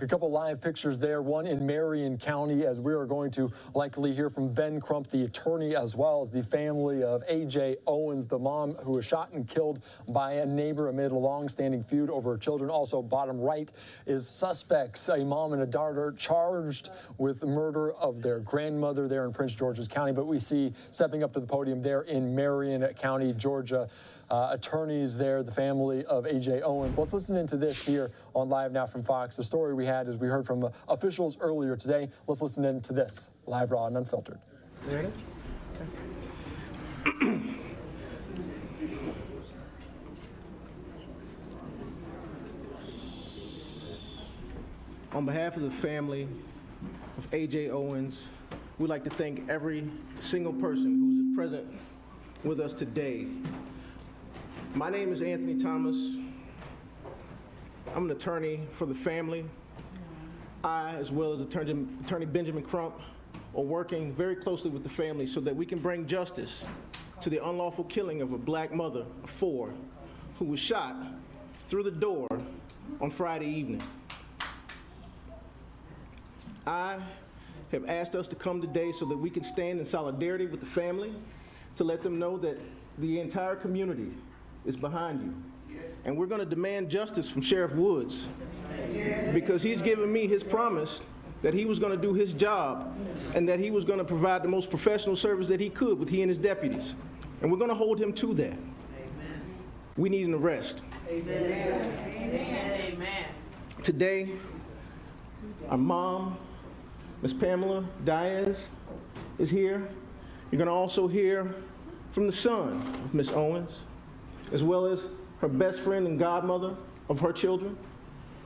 A couple live pictures there, one in Marion County, as we are going to likely hear from Ben Crump, the attorney, as well as the family of AJ Owens, the mom who was shot and killed by a neighbor amid a long-standing feud over her children. Also, bottom right is suspects, a mom and a daughter charged with the murder of their grandmother there in Prince George's County. But we see stepping up to the podium there in Marion County, Georgia, attorneys there, the family of AJ Owens. Let's listen into this here on Live Now from Fox. The story we had, as we heard from officials earlier today. Let's listen into this, live, raw, and unfiltered. Ready? On behalf of the family of AJ Owens, we'd like to thank every single person who's present with us today. My name is Anthony Thomas. I'm an attorney for the family. I, as well as Attorney Benjamin Crump, are working very closely with the family so that we can bring justice to the unlawful killing of a black mother of 4 who was shot through the door on Friday evening. I have asked us to come today so that we can stand in solidarity with the family, to let them know that the entire community is behind you. And we're going to demand justice from Sheriff Woods, because he's given me his promise that he was going to do his job and that he was going to provide the most professional service that he could with he and his deputies. And we're going to hold him to that. Amen. We need an arrest. Amen. Amen. Today, our mom, Ms. Pamela Diaz, is here. You're going to also hear from the son of Ms. Owens, as well as her best friend and godmother of her children.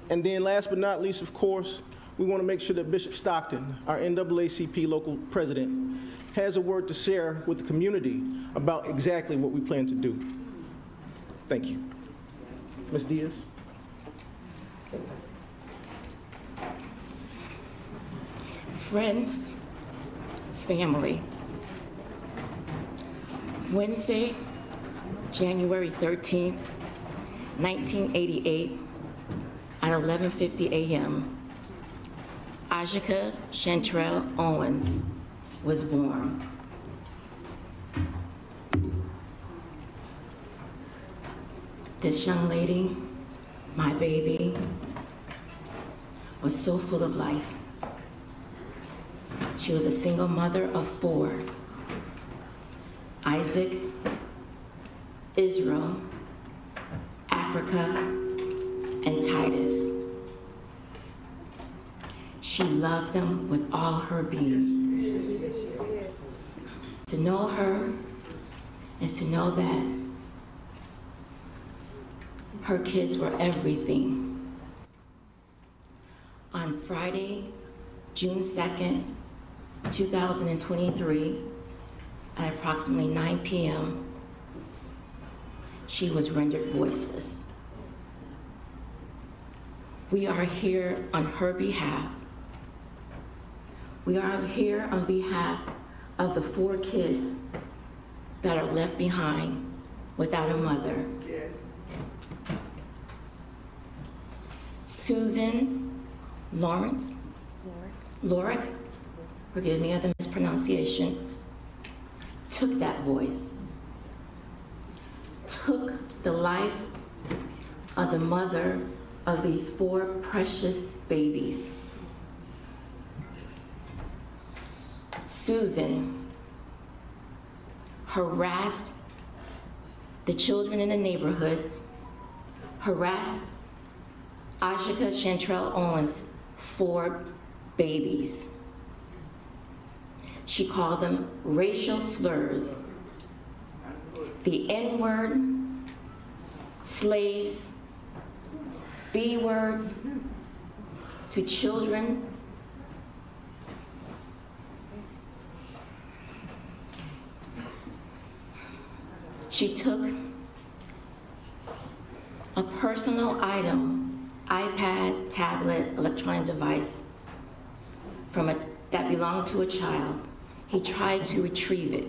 And then last but not least, of course, we want to make sure that Bishop Stockton, our NAACP local president, has a word to share with the community about exactly what we plan to do. Thank you. Ms. Diaz. Friends, family. Wednesday, January 13th, 1988, at 11:50 a.m., Ajika Chantrell Owens was born. This young lady, my baby, was so full of life. She was a single mother of 4. Isaac, Israel, Africa, and Titus. She loved them with all her being. To know her is to know that her kids were everything. On Friday, June 2nd, 2023, at approximately 9 p.m., she was rendered voiceless. We are here on her behalf. We are here on behalf of the 4 kids that are left behind without a mother. Yes. Susan Lawrence, Lorick, forgive me of the mispronunciation, took that voice, took the life of the mother of these 4 precious babies. Susan harassed the children in the neighborhood, harassed Ajika Chantrell Owens' 4 babies. She called them racial slurs, the N-word, slaves, B-words to children. She took a personal item, iPad, tablet, electronic device, that belonged to a child. He tried to retrieve it.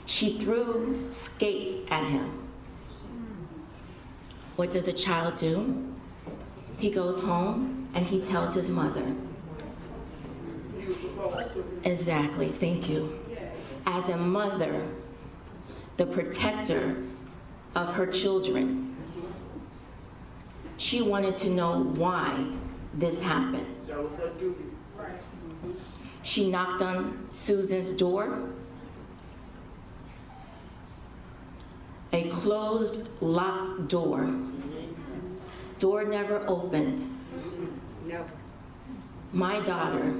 She threw skates at him. What does a child do? He goes home and he tells his mother. Exactly, thank you. As a mother, the protector of her children, she wanted to know why this happened. She knocked on Susan's door. A closed, locked door. Door never opened. No. My daughter,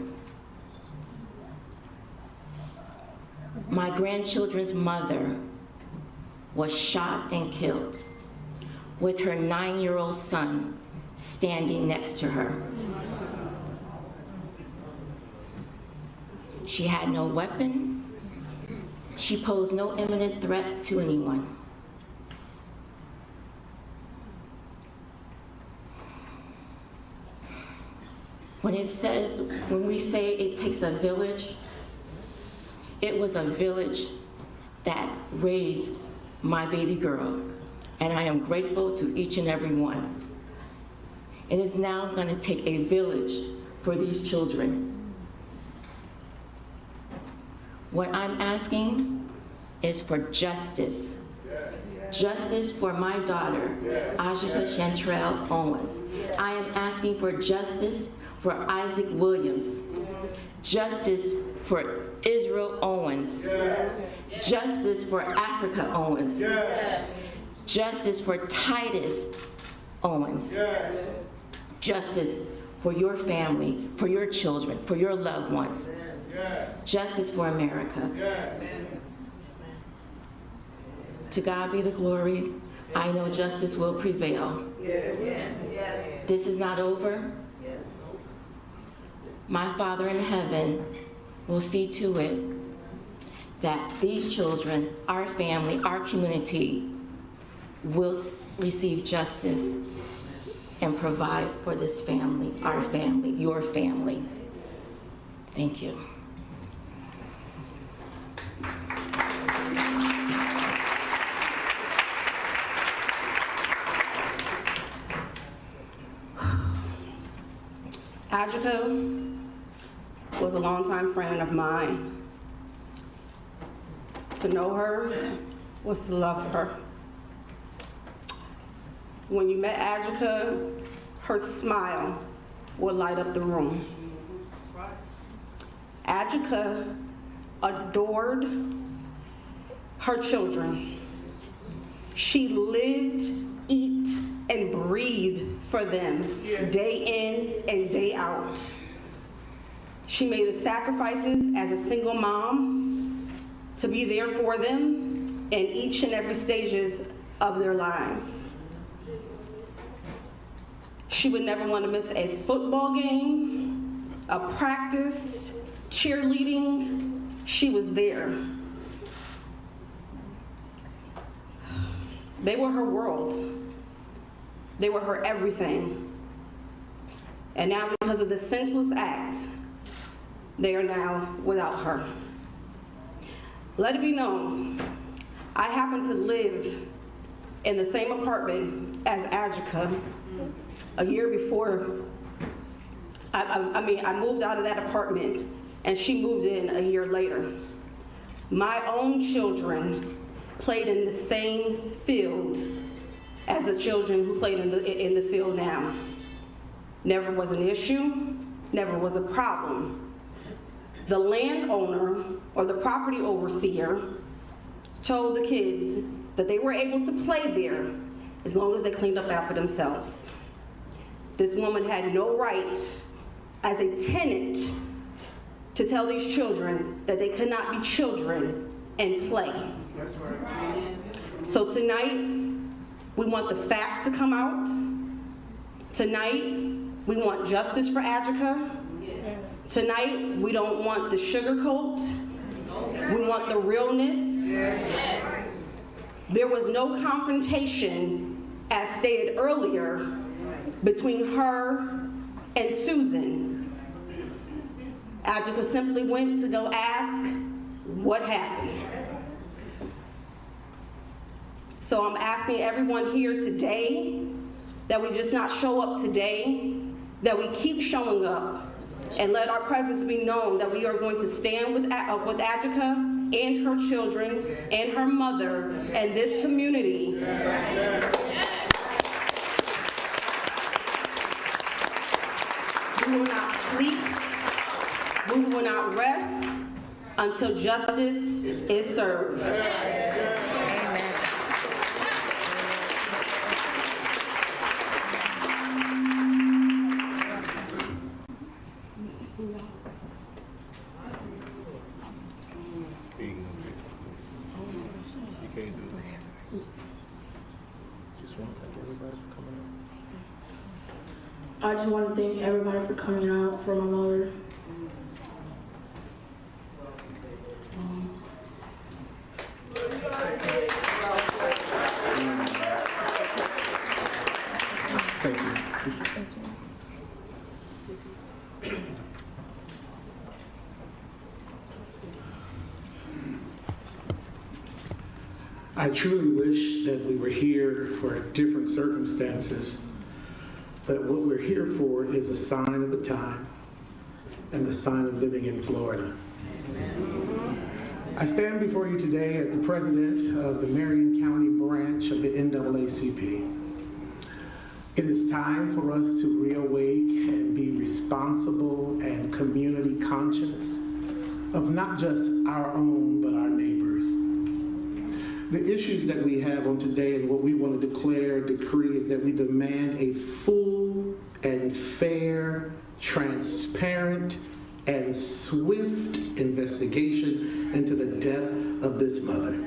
my grandchildren's mother, was shot and killed with her 9-year-old son standing next to her. She had no weapon. She posed no imminent threat to anyone. When we say it takes a village, it was a village that raised my baby girl, and I am grateful to each and every one. It is now going to take a village for these children. What I'm asking is for justice. Justice for my daughter, Ajika Chantrell Owens. I am asking for justice for Isaac Williams. Justice for Israel Owens. Justice for Africa Owens. Justice for Titus Owens. Justice for your family, for your children, for your loved ones. Justice for America. To God be the glory. I know justice will prevail. This is not over. My Father in heaven will see to it that these children, our family, our community, will receive justice and provide for this family, our family, your family. Thank you. Ajika was a longtime friend of mine. To know her was to love her. When you met Ajika, her smile would light up the room. Ajika adored her children. She lived, eat, and breathed for them day in and day out. She made the sacrifices as a single mom to be there for them in each and every stages of their lives. She would never want to miss a football game, a practice, cheerleading. She was there. They were her world. They were her everything. And now, because of the senseless act, they are now without her. Let it be known, I happen to live in the same apartment as Ajika. A year before, I moved out of that apartment and she moved in a year later. My own children played in the same field as the children who played in the field now. Never was an issue, never was a problem. The landowner or the property overseer told the kids that they were able to play there as long as they cleaned up after themselves. This woman had no right as a tenant to tell these children that they could not be children and play. That's right. So tonight, we want the facts to come out. Tonight, we want justice for Ajika. Tonight, we don't want the sugarcoat. We want the realness. There was no confrontation, as stated earlier, between her and Susan. Ajika simply went to go ask what happened. So I'm asking everyone here today that we just not show up today, that we keep showing up, and let our presence be known that we are going to stand with Adjika and her children and her mother and this community. We will not sleep, we will not rest until justice is served. I just want to thank everybody for coming out for my mother. Thank you. I truly wish that we were here for different circumstances, but what we're here for is a sign of the time and the sign of living in Florida. I stand before you today as the president of the Marion County branch of the NAACP. It is time for us to reawake and be responsible and community conscious of not just our own, but our neighbors. The issues that we have on today and what we want to declare, decree, is that we demand a full and fair, transparent, and swift investigation into the death of this mother.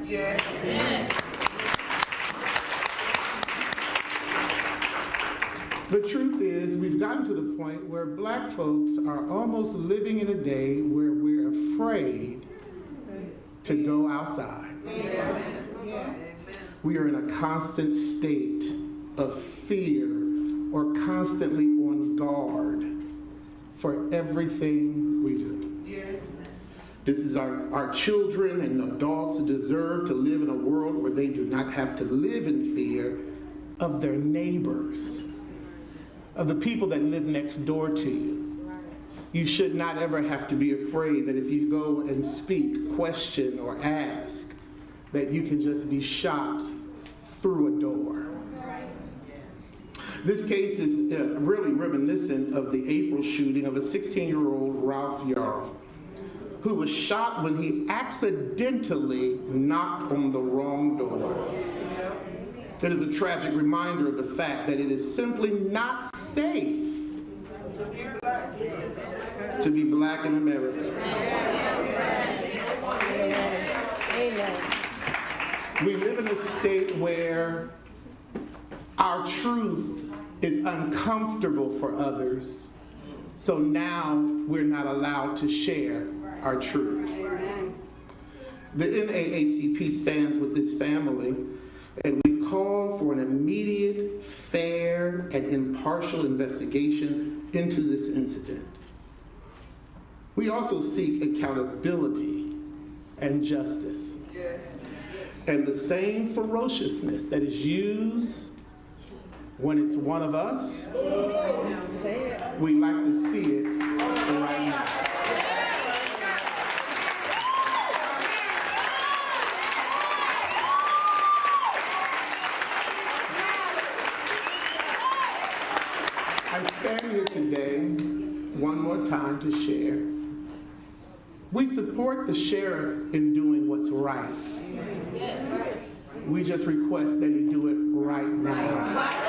The truth is, we've gotten to the point where black folks are almost living in a day where we're afraid to go outside. We are in a constant state of fear or constantly on guard for everything we do. This is our children and adults deserve to live in a world where they do not have to live in fear of their neighbors, of the people that live next door to you. You should not ever have to be afraid that if you go and speak, question, or ask, that you can just be shot through a door. This case is really reminiscent of the April shooting of a 16-year-old Ralph Yarl, who was shot when he accidentally knocked on the wrong door. It is a tragic reminder of the fact that it is simply not safe to be black in America. We live in a state where our truth is uncomfortable for others, so now we're not allowed to share our truth. The NAACP stands with this family, and we call for an immediate, fair, and impartial investigation into this incident. We also seek accountability and justice. And the same ferociousness that is used when it's one of us, we like to see it right now. I stand here today one more time to share. We support the sheriff in doing what's right. We just request that he do it right now.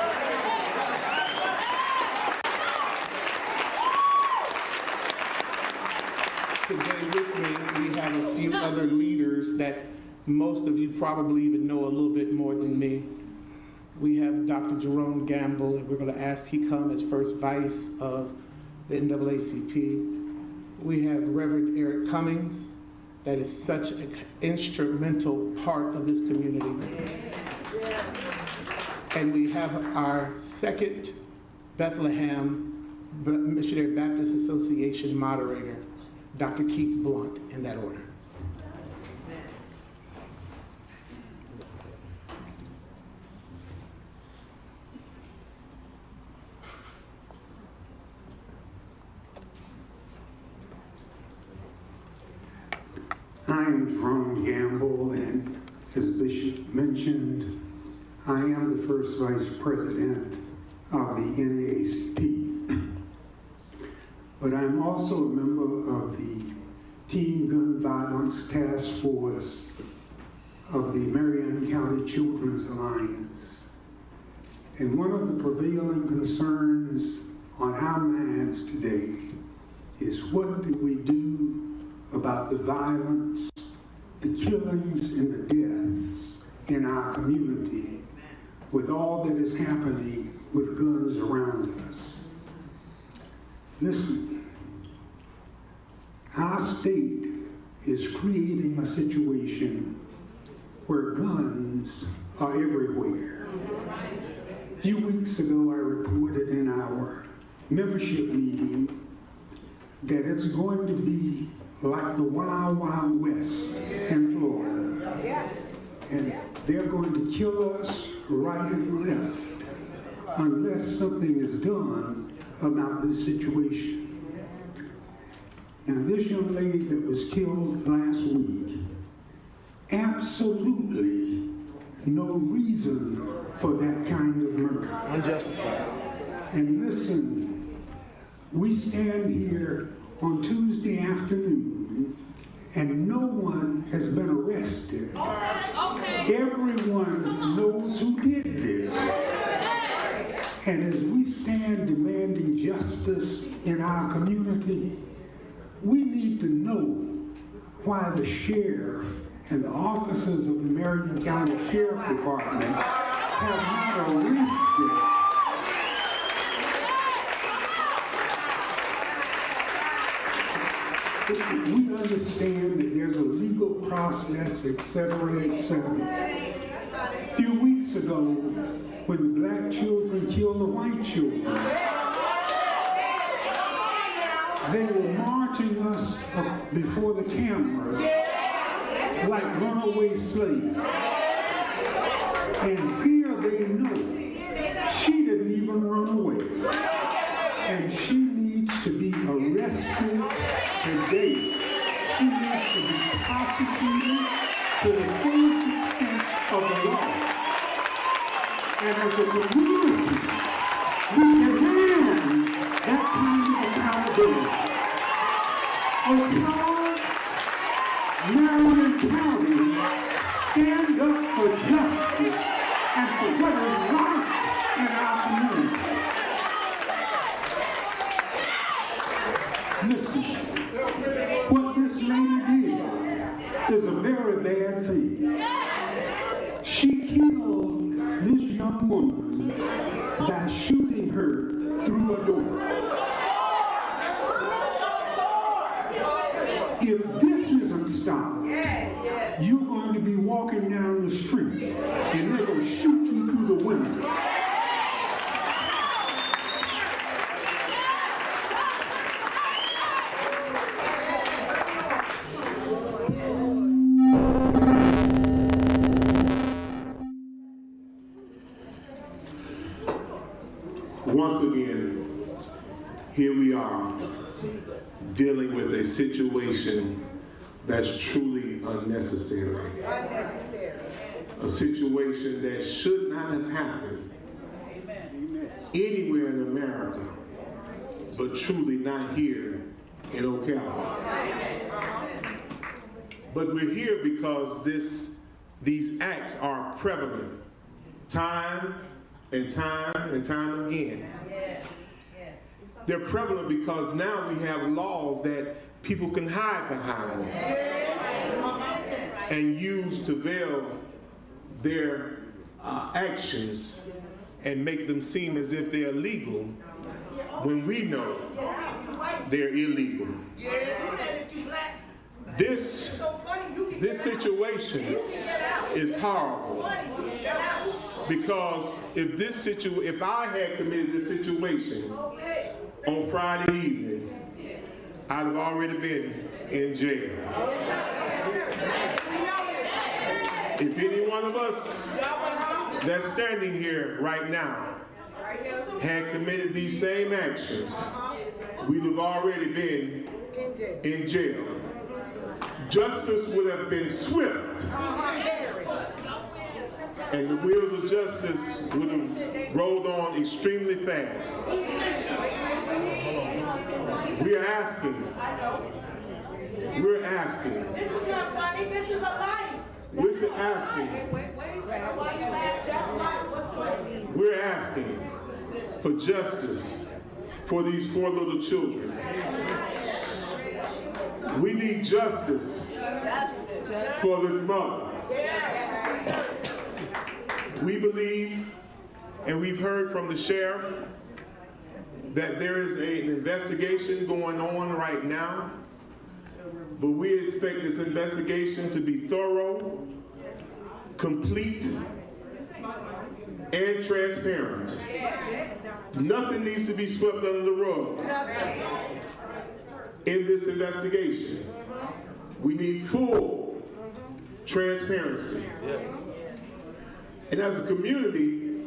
Today with me, we have a few other leaders that most of you probably even know a little bit more than me. We have Dr. Jerome Gamble, and we're going to ask he come as first vice of the NAACP. We have Reverend Eric Cummings, that is such an instrumental part of this community. And we have our second Bethlehem Missionary Baptist Association moderator, Dr. Keith Blunt, in that order. I am Jerome Gamble, and as Bishop mentioned, I am the first vice president of the NAACP. But I'm also a member of the Teen Gun Violence Task Force of the Marion County Children's Alliance. And one of the prevailing concerns on our minds today is what do we do about the violence, the killings, and the deaths in our community with all that is happening with guns around us. Listen, our state is creating a situation where guns are everywhere. A few weeks ago, I reported in our membership meeting that it's going to be like the Wild Wild West in Florida. And they're going to kill us right and left unless something is done about this situation. Now, this young lady that was killed last week, absolutely no reason for that kind of murder. Unjustified. And listen, we stand here on Tuesday afternoon and no one has been arrested. Okay. Everyone knows who did this. And as we stand demanding justice in our community, we need to know why the sheriff and the officers of the Marion County Sheriff Department have not arrested we understand that there's a legal process, et cetera, et cetera. A few weeks ago, when the black children killed the white children, they were marching us before the camera like runaway slaves. And here they know she didn't even run away. And she needs to be arrested today. She needs to be prosecuted to the fullest extent of the law. And as a community, we demand that kind of accountability. Ocala, Marion County, stand up for justice and for what is right in our community. Listen, what this lady did is a very bad thing. She killed this young woman by shooting her through a door. If this isn't stopped, you're going to be walking down the street and they're going to shoot you through the window. Once again, here we are dealing with a situation that's truly unnecessary. A situation that should not have happened anywhere in America, but truly not here in Ocala. But we're here because these acts are prevalent time and time again. They're prevalent because now we have laws that people can hide behind and use to veil their actions and make them seem as if they're legal when we know they're illegal. This situation is horrible because if I had committed this situation on Friday evening, I'd have already been in jail. If any one of us that's standing here right now had committed these same actions, we'd have already been in jail. Justice would have been swift, and the wheels of justice would have rolled on extremely fast. We're asking. Listen, we're asking for justice for these 4 little children. We need justice for this mother. We believe, and we've heard from the sheriff, that there is an investigation going on right now, but we expect this investigation to be thorough, complete, and transparent. Nothing needs to be swept under the rug in this investigation. We need full transparency. And as a community,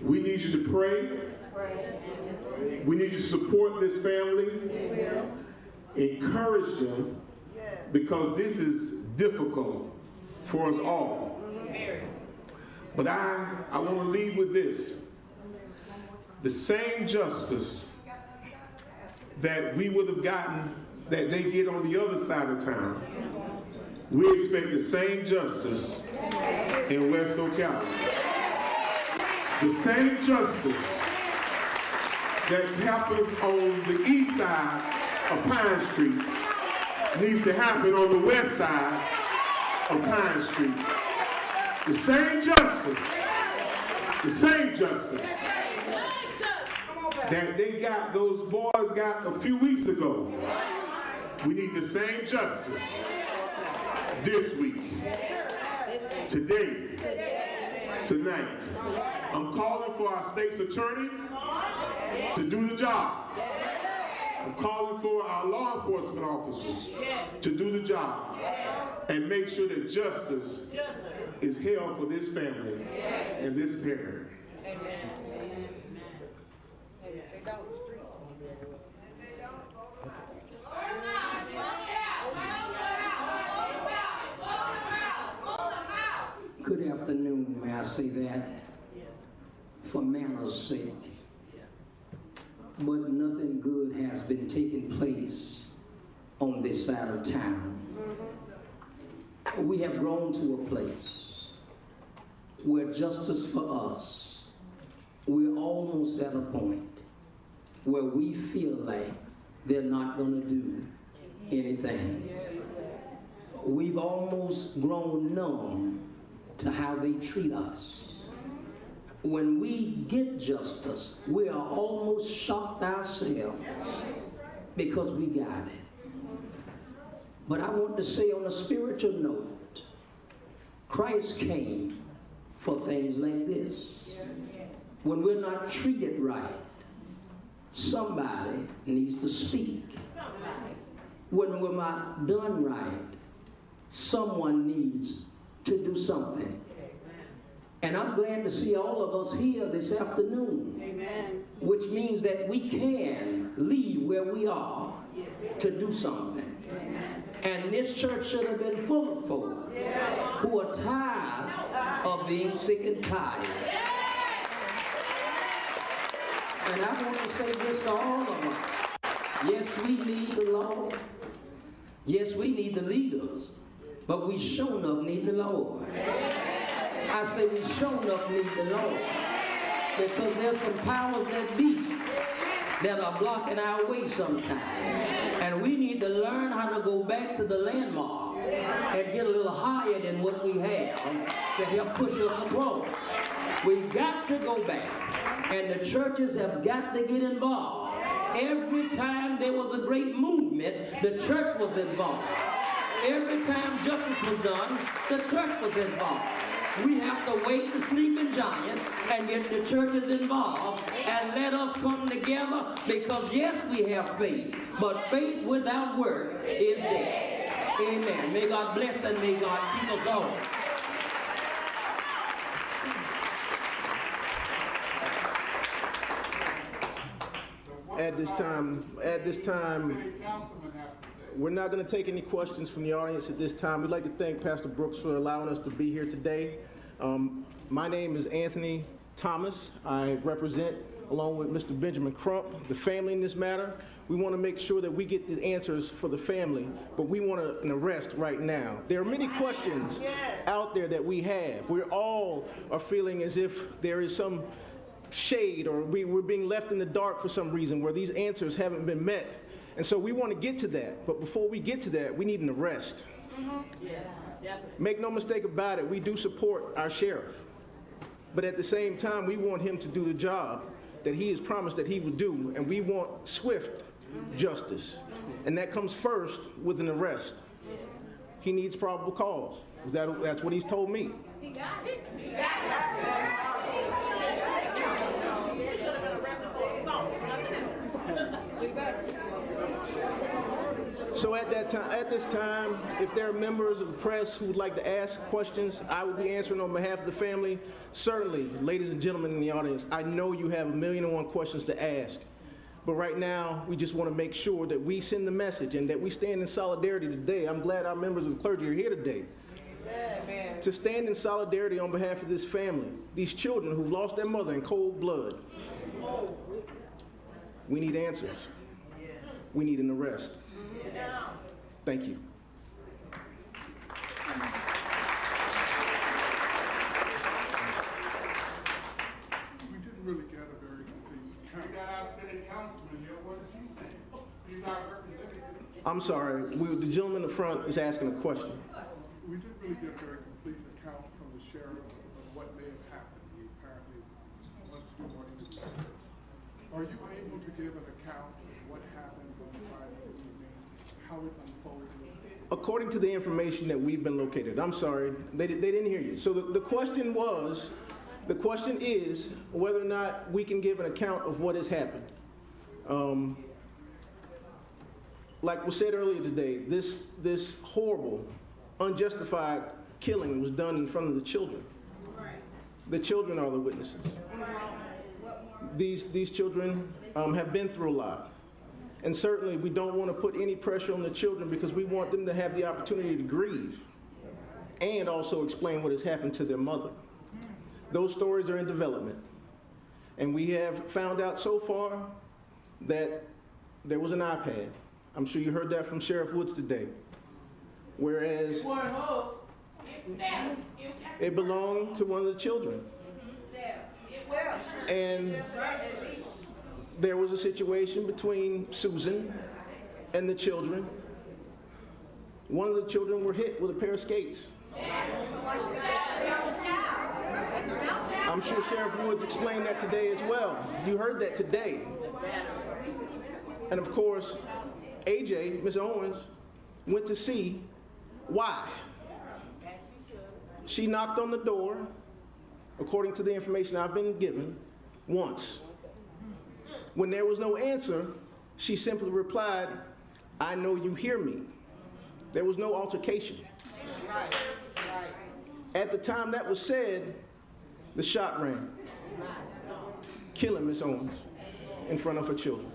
we need you to pray. We need you to support this family, encourage them, because this is difficult for us all. But I want to leave with this. The same justice that we would have gotten, that they get on the other side of town, we expect the same justice in West Ocala. The same justice that happens on the east side of Pine Street needs to happen on the west side of Pine Street. The same justice that those boys got a few weeks ago. We need the same justice this week, today, tonight. I'm calling for our state's attorney to do the job. I'm calling for our law enforcement officers to do the job and make sure that justice is held for this family and this parent. Good afternoon, may I say that for manners' sake. But nothing good has been taking place on this side of town. We have grown to a place where justice for us, we're almost at a point where we feel like they're not going to do anything. We've almost grown numb to how they treat us. When we get justice, we are almost shocked ourselves because we got it. But I want to say on a spiritual note, Christ came for things like this. When we're not treated right, somebody needs to speak. When we're not done right, someone needs to do something. And I'm glad to see all of us here this afternoon. Amen. Which means that we can leave where we are to do something. Amen. And this church should have been full of folk who are tired of being sick and tired. And I want to say this to all of us. Yes, we need the Lord. Yes, we need the leaders. But we sure enough need the Lord. I say we sure enough need the Lord. Because there's some powers that be that are blocking our way sometimes. And we need to learn how to go back to the landmark and get a little higher than what we have to help push us across. We've got to go back. And the churches have got to get involved. Every time there was a great movement, the church was involved. Every time justice was done, the church was involved. We have to wake the sleeping giant and get the churches involved and let us come together, because yes, we have faith, but faith without work is dead. Amen. May God bless and may God keep us all. At this time, we're not going to take any questions from the audience at this time. We'd like to thank Pastor Brooks for allowing us to be here today. My name is Anthony Thomas. I represent, along with Mr. Benjamin Crump, the family in this matter. We want to make sure that we get the answers for the family, but we want an arrest right now. There are many questions out there that we have. We all are feeling as if there is some shade, or we're being left in the dark for some reason where these answers haven't been met. And so we want to get to that, but before we get to that, we need an arrest. Make no mistake about it, we do support our sheriff. But at the same time, we want him to do the job that he has promised that he would do, and we want swift justice. And that comes first with an arrest. He needs probable cause. That's what he's told me. He got it. He got it. He should have been arrested for assault. Nothing else. So at this time, if there are members of the press who would like to ask questions, I will be answering on behalf of the family. Certainly, ladies and gentlemen in the audience, I know you have 1,000,001 questions to ask. But right now, we just want to make sure that we send the message and that we stand in solidarity today. I'm glad our members of the clergy are here today. Amen. To stand in solidarity on behalf of this family, these children who've lost their mother in cold blood. We need answers. We need an arrest. Thank you. We didn't really get a very complete account. We got our city councilman here. What is he saying? He's not representing. I'm sorry. The gentleman in the front is asking a question. We didn't really get a very complete account from the sheriff of what may have happened. He apparently wants to do more interviews. Are you able to give an account of what happened on the Friday evening, how it unfolded? According to the information that we've been located, I'm sorry, they didn't hear you. So the question is whether or not we can give an account of what has happened. Like was said earlier today, this horrible, unjustified killing was done in front of the children. The children are the witnesses. These children have been through a lot. And certainly we don't want to put any pressure on the children because we want them to have the opportunity to grieve and also explain what has happened to their mother. Those stories are in development. And we have found out so far that there was an iPad. I'm sure you heard that from Sheriff Woods today. Whereas it belonged to one of the children. And there was a situation between Susan and the children. One of the children were hit with a pair of skates. I'm sure Sheriff Woods explained that today as well. You heard that today. And of course, AJ, Ms. Owens, went to see why. She knocked on the door, according to the information I've been given, once. When there was no answer, she simply replied, "I know you hear me." There was no altercation. At the time that was said, the shot rang, killing Ms. Owens in front of her children.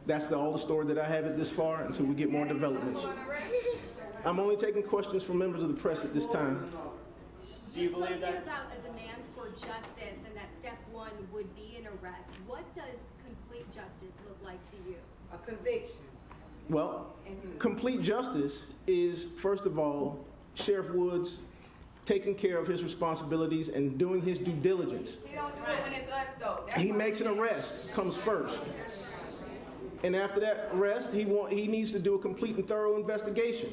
That's all the story that I have at this far until we get more developments. I'm only taking questions from members of the press at this time. Do you believe that? About a demand for justice and that step one would be an arrest. What does complete justice look like to you? A conviction. Well, complete justice is, first of all, Sheriff Woods taking care of his responsibilities and doing his due diligence. He don't do it when it's us, though. He makes an arrest, comes first. And after that arrest, he needs to do a complete and thorough investigation.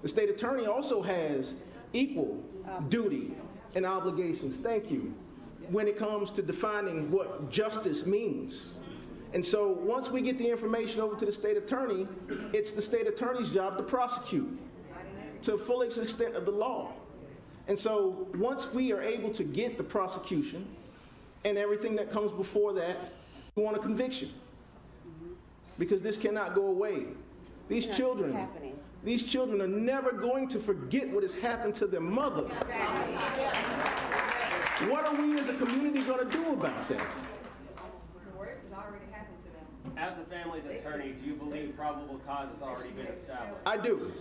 The state attorney also has equal duty and obligations, thank you, when it comes to defining what justice means. And so once we get the information over to the state attorney, it's the state attorney's job to prosecute to the fullest extent of the law. And so once we are able to get the prosecution and everything that comes before that, we want a conviction. Because this cannot go away. These children are never going to forget what has happened to their mother. What are we as a community going to do about that? The worst has already happened to them. As the family's attorney, do you believe probable cause has already been established? I do.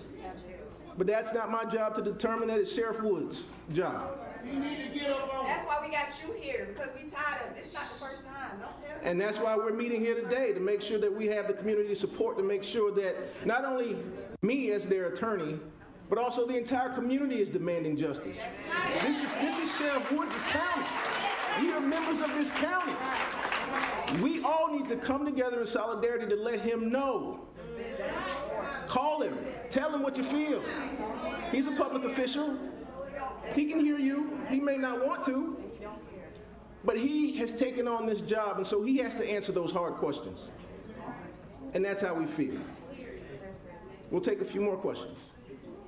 But that's not my job to determine. That is Sheriff Wood's job. You need to get up on. That's why we got you here, because we tired of it. It's not the first time. Don't tell me. And that's why we're meeting here today, to make sure that we have the community support, to make sure that not only me as their attorney, but also the entire community is demanding justice. This is Sheriff Woods' county. We are members of this county. We all need to come together in solidarity to let him know. Call him. Tell him what you feel. He's a public official. He can hear you. He may not want to. But he has taken on this job, and so he has to answer those hard questions. And that's how we feel. We'll take a few more questions.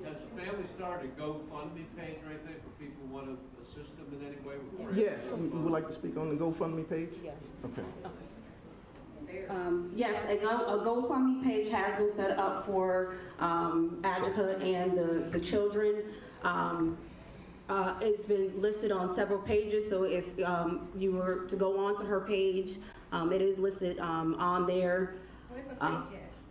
Has the family started a GoFundMe page or anything for people who want to assist them in any way? Yes, you would like to speak on the GoFundMe page? Yes. Okay. Yes, a GoFundMe page has been set up for Adjika and the children. It's been listed on several pages, so if you were to go on to her page, it is listed on there. Where's the page at?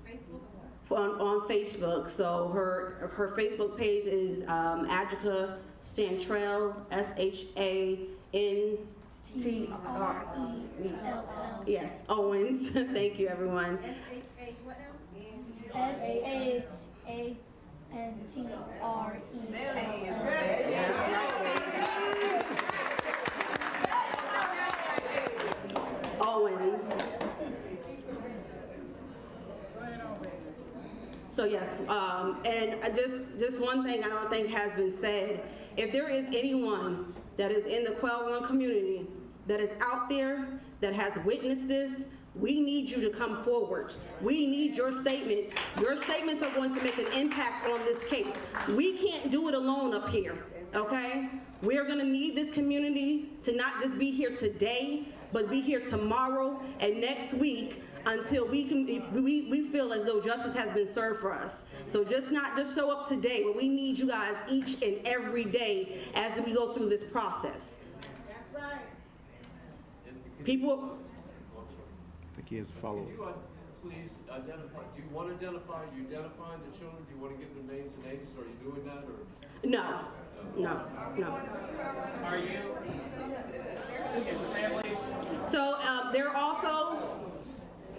Facebook or what? On Facebook. So her Facebook page is Adjika Santrell, SHANTRELL. Yes, Owens. Thank you, everyone. S-H-A what else? SHANTRELL. Owens. So yes, and just one thing I don't think has been said. If there is anyone that is in the Quail Run community that is out there that has witnessed this, we need you to come forward. We need your statements. Your statements are going to make an impact on this case. We can't do it alone up here, okay? We're gonna need this community to not just be here today, but be here tomorrow and next week until we feel as though justice has been served for us. So not just show up today, but we need you guys each and every day as we go through this process. That's right. People. I think he has a follow-up. Can you please identify, do you want to identify, are you identifying the children? Do you want to give their names and ages? Are you doing that or? No. Are you? Is the family? So there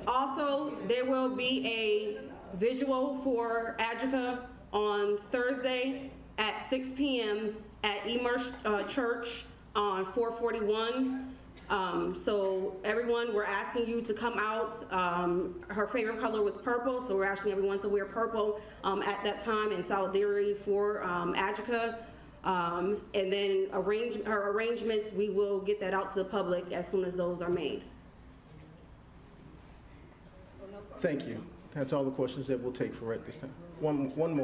also there will be a visual for Adjika on Thursday at 6 p.m. at Immerse Church on 441. So everyone, we're asking you to come out. Her favorite color was purple, so we're asking everyone to wear purple at that time in solidarity for Adjika. And then her arrangements, we will get that out to the public as soon as those are made. Thank you. That's all the questions that we'll take for at this time. One more. I'm sorry to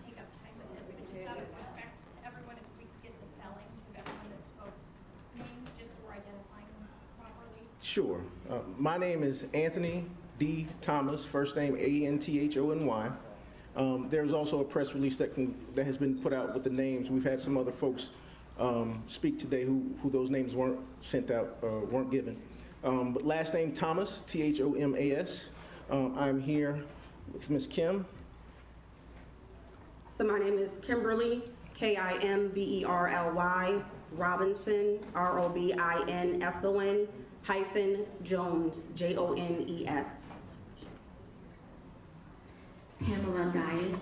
take up time with this, but just out of respect to everyone, if we could get the spelling of everyone that's folks' names, just so we're identifying them properly. Sure. My name is Anthony D. Thomas, first name A-N-T-H-O-N-Y. There's also a press release that has been put out with the names. We've had some other folks speak today who those names weren't sent out, weren't given. But last name Thomas, T-H-O-M-A-S. I'm here with Ms. Kim. So my name is Kimberly, K-I-M-B-E-R-L-Y, Robinson, R-O-B-I-N-S-O-N, Jones, J-O-N-E-S. Pamela Diaz.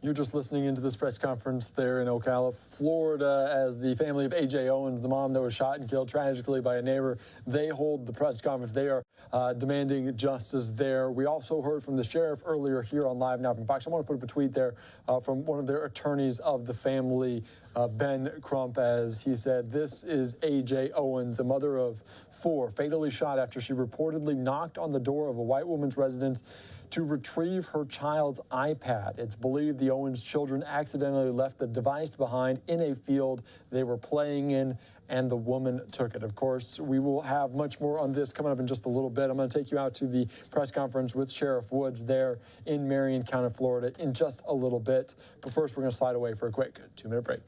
You're just listening into this press conference there in Ocala, Florida, as the family of AJ Owens, the mom that was shot and killed tragically by a neighbor, they hold the press conference. They are demanding justice there. We also heard from the sheriff earlier here on Live Now from Fox. I want to put up a tweet there from one of their attorneys of the family, Ben Crump, as he said, "This is AJ Owens, a mother of 4, fatally shot after she reportedly knocked on the door of a white woman's residence to retrieve her child's iPad. It's believed the Owens children accidentally left the device behind in a field they were playing in, and the woman took it." Of course, we will have much more on this coming up in just a little bit. I'm going to take you out to the press conference with Sheriff Woods there in Marion County, Florida in just a little bit. But first, we're going to slide away for a quick 2-minute break.